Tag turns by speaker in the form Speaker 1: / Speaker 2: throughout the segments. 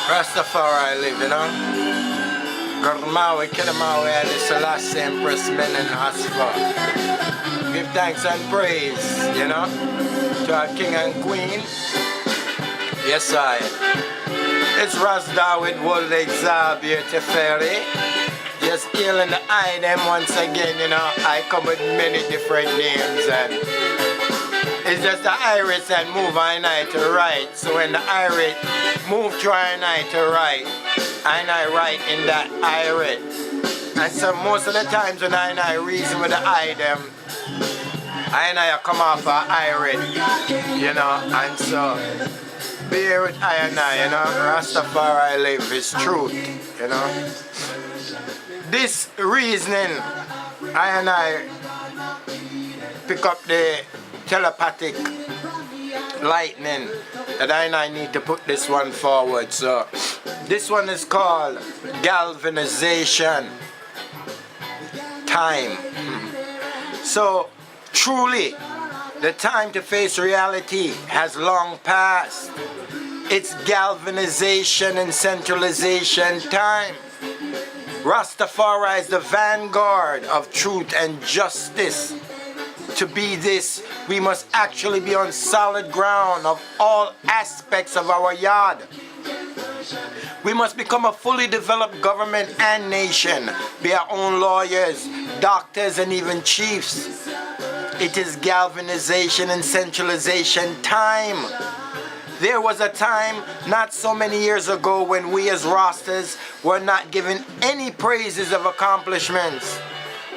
Speaker 1: Rastafari live, you know. Gurmawi, Kedamawi, Ali Selassie, Empress, Men and Asfa. Give thanks and praise, you know, to our King and Queen. Yes, I. It's Ras Dawit, World Exile, Beauty Fairy. Just killing the eye them once again, you know. I come with many different names and it's just the iris and move I to right. So when the iris move try to right, I write in that iris. And so most of the times when I reason with the eye them, I come off an iris, you know, and so bear with I, you know, Rastafari live is truth, you know. This reasoning, I pick up the telepathic lightning that I need to put this one forward. So this one is called galvanization time. So truly the time to face reality has long passed. It's galvanization and centralization time. Rastafari is the vanguard of truth and justice. To be this, we must actually be on solid ground of all aspects of our yard. We must become a fully developed government and nation, be our own lawyers, doctors, and even chiefs. It is galvanization and centralization time. There was a time not so many years ago when we as Rastas were not given any praises of accomplishments.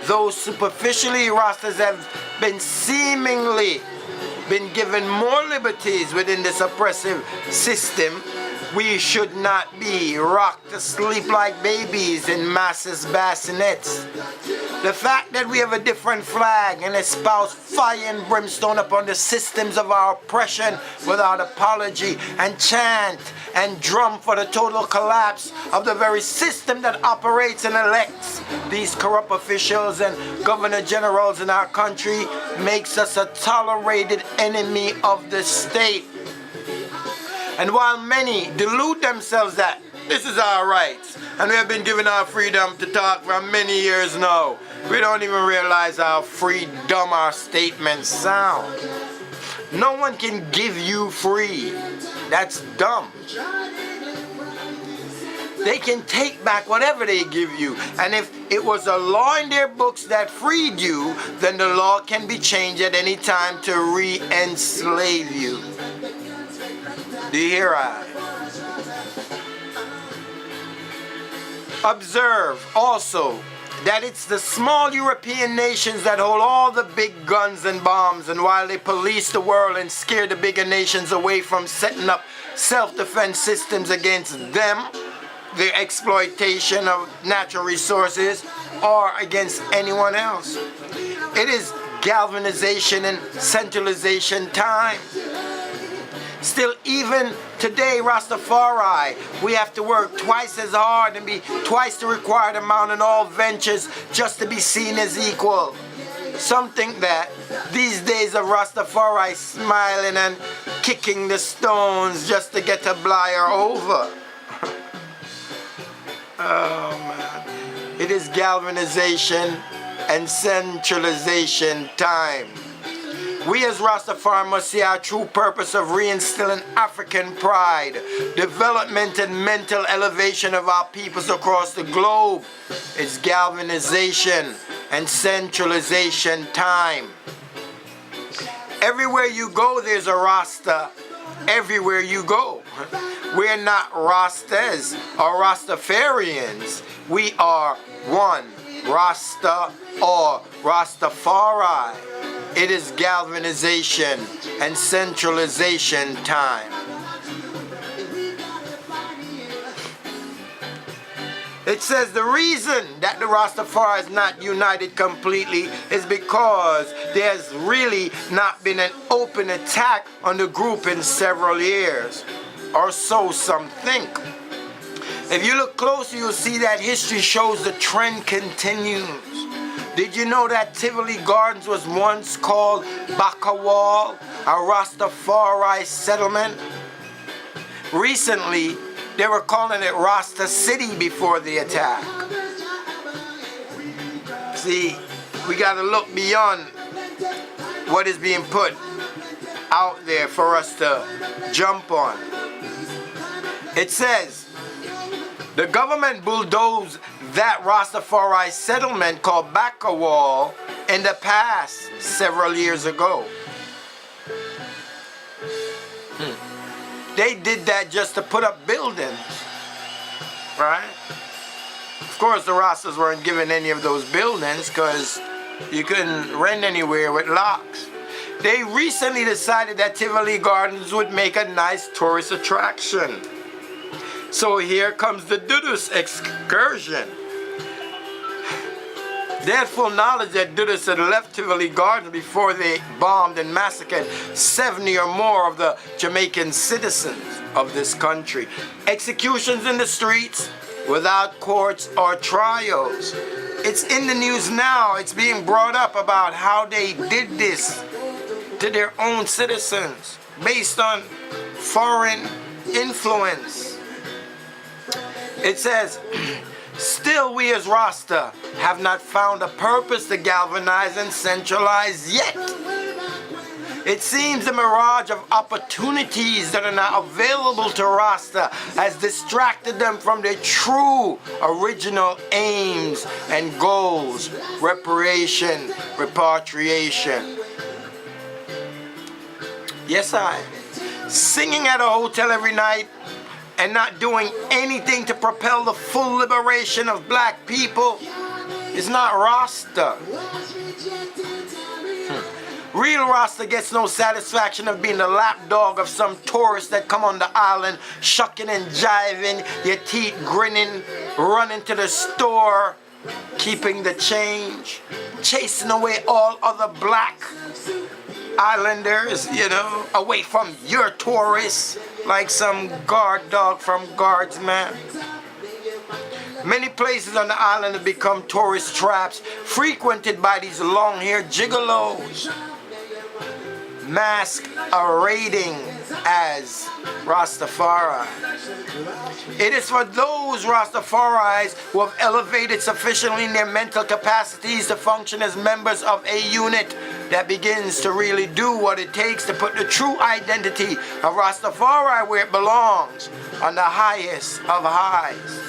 Speaker 1: Though superficially Rastas have been seemingly been given more liberties within this oppressive system, we should not be rocked to sleep like babies in masses' bassinets. The fact that we have a different flag and espouse fire and brimstone upon the systems of our oppression without apology, and chant and drum for the total collapse of the very system that operates and elects these corrupt officials and governor generals in our country makes us a tolerated enemy of the state. And while many delude themselves that this is our rights and we have been given our freedom to talk for many years now, we don't even realize how free dumb our statements sound. No one can give you free. That's dumb. They can take back whatever they give you. And if it was a law in their books that freed you, then the law can be changed at any time to re-enslave you. Do you hear I? Observe also that it's the small European nations that hold all the big guns and bombs, and while they police the world and scare the bigger nations away from setting up self-defense systems against them, the exploitation of natural resources, or against anyone else. It is galvanization and centralization time. Still, even today, Rastafari, we have to work twice as hard and be twice the required amount in all ventures just to be seen as equal. Some think that these days of Rastafari smiling and kicking the stones just to get a blier over. Oh man, it is galvanization and centralization time. We as Rastafari must see our true purpose of reinstilling African pride, development and mental elevation of our peoples across the globe. It's galvanization and centralization time. Everywhere you go, there's a Rasta. Everywhere you go. We're not Rastas or Rastafarians. We are one, Rasta or Rastafari. It is galvanization and centralization time. It says the reason that the Rastafari is not united completely is because there's really not been an open attack on the group in several years, or so some think. If you look closer, you'll see that history shows the trend continues. Did you know that Tivoli Gardens was once called Bakawal, a Rastafari settlement? Recently, They were calling it Rasta City before the attack. See, we got to look beyond what is being put out there for us to jump on. It says, the government bulldozed that Rastafari settlement called Bakawal in the past several years ago. They did that just to put up buildings, right? Of course, the Rastas weren't given any of those buildings because you couldn't rent anywhere with locks. They recently decided that Tivoli Gardens would make a nice tourist attraction. So here comes the Dudus excursion. They had full knowledge that Dudus had left Tivoli Gardens before they bombed and massacred 70 or more of the Jamaican citizens of this country. Executions in the streets without courts or trials. It's in the news now. It's being brought up about how they did this to their own citizens based on foreign influence. It says, still we as Rasta have not found a purpose to galvanize and centralize yet. It seems the mirage of opportunities that are now available to Rasta has distracted them from their true original aims and goals, reparation, repatriation. Yes, singing at a hotel every night and not doing anything to propel the full liberation of black people is not Rasta. Real Rasta gets no satisfaction of being the lapdog of some tourists that come on the island, shucking and jiving, your teeth grinning, running to the store, keeping the change, chasing away all other black islanders, you know, away from your tourists, like some guard dog from Guardsman. Many places on the island have become tourist traps, frequented by these long-haired gigolos, masquerading as Rastafari. It is for those Rastafaris who have elevated sufficiently in their mental capacities to function as members of a unit that begins to really do what it takes to put the true identity of Rastafari where it belongs, on the highest of highs.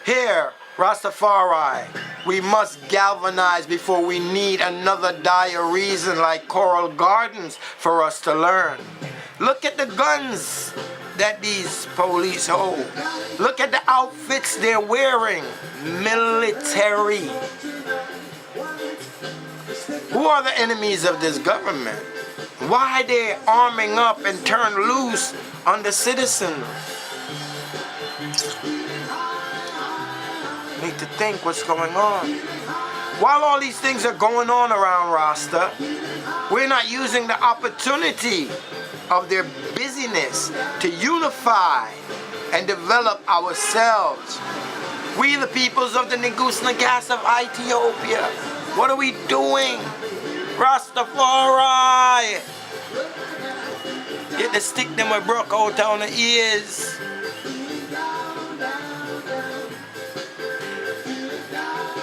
Speaker 1: Here, Rastafari, we must galvanize before we need another dire reason like Coral Gardens for us to learn. Look at the guns that these police hold. Look at the outfits they're wearing. Military. Who are the enemies of this government? Why are they arming up and turn loose on the citizens? Need to think what's going on. While all these things are going on around Rasta, we're not using the opportunity of their busyness to unify and develop ourselves. We the peoples of the Negus Nagas of Ethiopia. What are we doing? Rastafari! Get the stick them we broke out on the ears.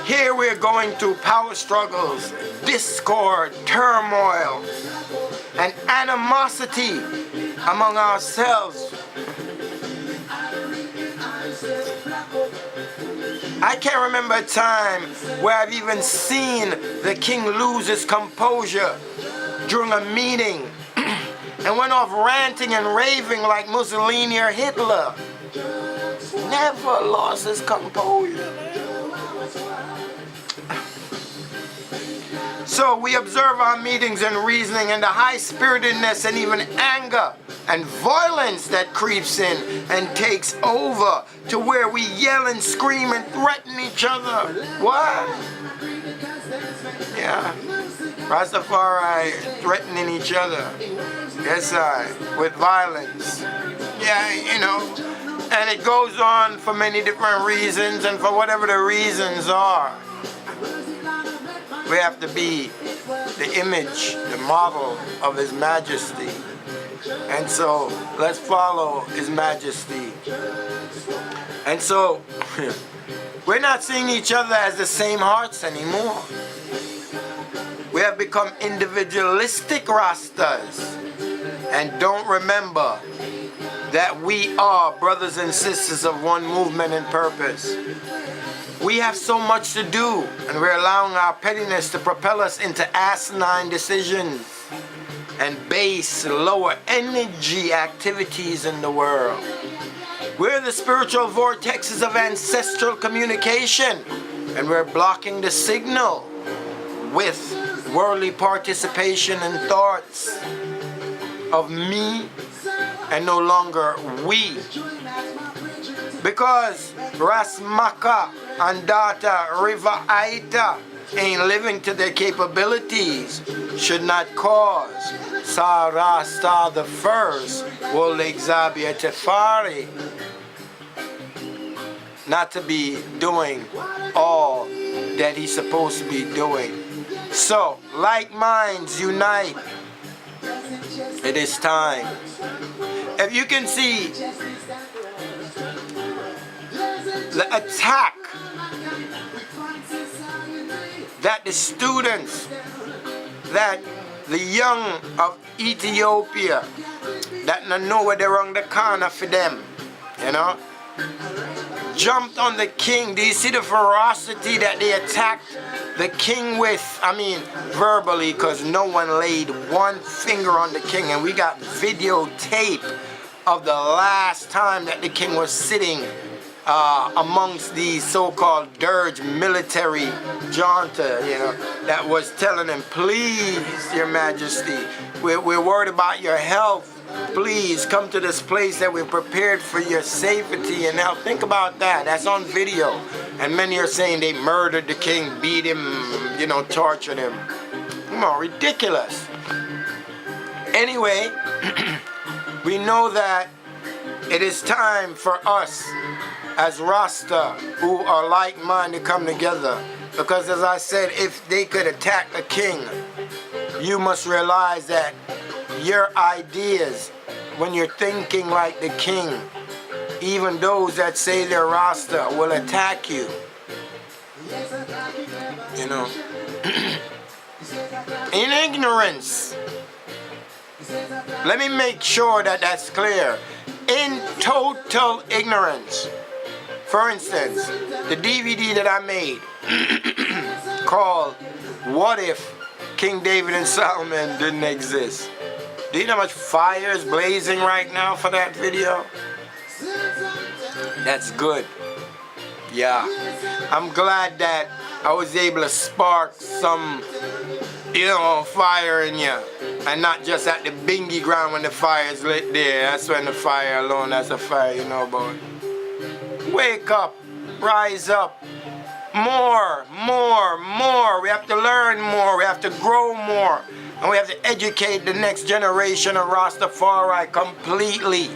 Speaker 1: Here we're going through power struggles, discord, turmoil, and animosity among ourselves. I can't remember a time where I've even seen the king lose his composure during a meeting and went off ranting and raving like Mussolini or Hitler. Never lost his composure. So we observe our meetings and reasoning and the high-spiritedness and even anger and violence that creeps in and takes over to where we yell and scream and threaten each other. What? Yeah. Rastafari threatening each other. Yes, with violence. Yeah, you know. And it goes on for many different reasons, and for whatever the reasons are. We have to be the image, the model of His Majesty. And so let's follow His Majesty. And so we're not seeing each other as the same hearts anymore. We have become individualistic Rastas and don't remember that we are brothers and sisters of one movement and purpose. We have so much to do, and we're allowing our pettiness to propel us into asinine decisions and base, lower energy activities in the world. We're the spiritual vortexes of ancestral communication, and we're blocking the signal with worldly participation and thoughts of me and no longer we. Because Rasmaka and Data River Aita ain't living to their capabilities, should not cause Sarasta the first will Exabia Tefari not to be doing all that he's supposed to be doing. So, like minds unite. It is time. If you can see the attack that the students, that the young of Ethiopia, that know where they're on the corner for them, you know, jumped on the king. Do you see the ferocity that they attacked the king with? I mean, verbally, because no one laid one finger on the king. And we got videotape of the last time that the king was sitting amongst these so-called dirge military junta, you know, that was telling him, please, your majesty, we're worried about your health. Please come to this place that we've prepared for your safety and health. Think about that. That's on video. And many are saying they murdered the king, beat him, you know, tortured him. Come on, ridiculous. Anyway, we know that it is time for us as Rasta who are like-minded to come together. Because as I said, if they could attack the king, you must realize that your ideas, when you're thinking like the king, even those that say they're Rasta will attack you. You know, in ignorance. Let me make sure that that's clear. In total ignorance. For instance, the DVD that I made called What If King David and Solomon Didn't Exist? Do you know how much fire is blazing right now for that video? That's good. Yeah. I'm glad that I was able to spark some, you know, fire in you. And not just at the bingy ground when the fire is lit there. That's when the fire alone, that's a fire you know about. Wake up. Rise up. More. We have to learn more. We have to grow more. And we have to educate the next generation of Rastafari completely.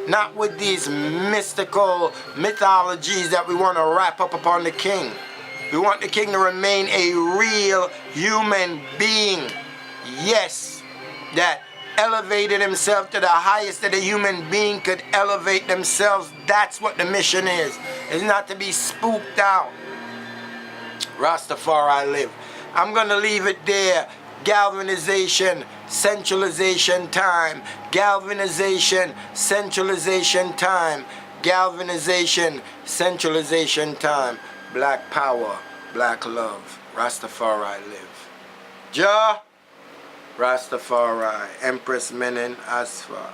Speaker 1: Not with these mystical mythologies that we want to wrap up upon the king. We want the king to remain a real human being. Yes, that elevated himself to the highest that a human being could elevate themselves. That's what the mission is. It's not to be spooked out. Rastafari live. I'm going to leave it there. Galvanization, centralization time. Galvanization, centralization time. Galvanization, centralization time. Black power, black love. Rastafari live. Jah, Rastafari, Empress Menen Asfa.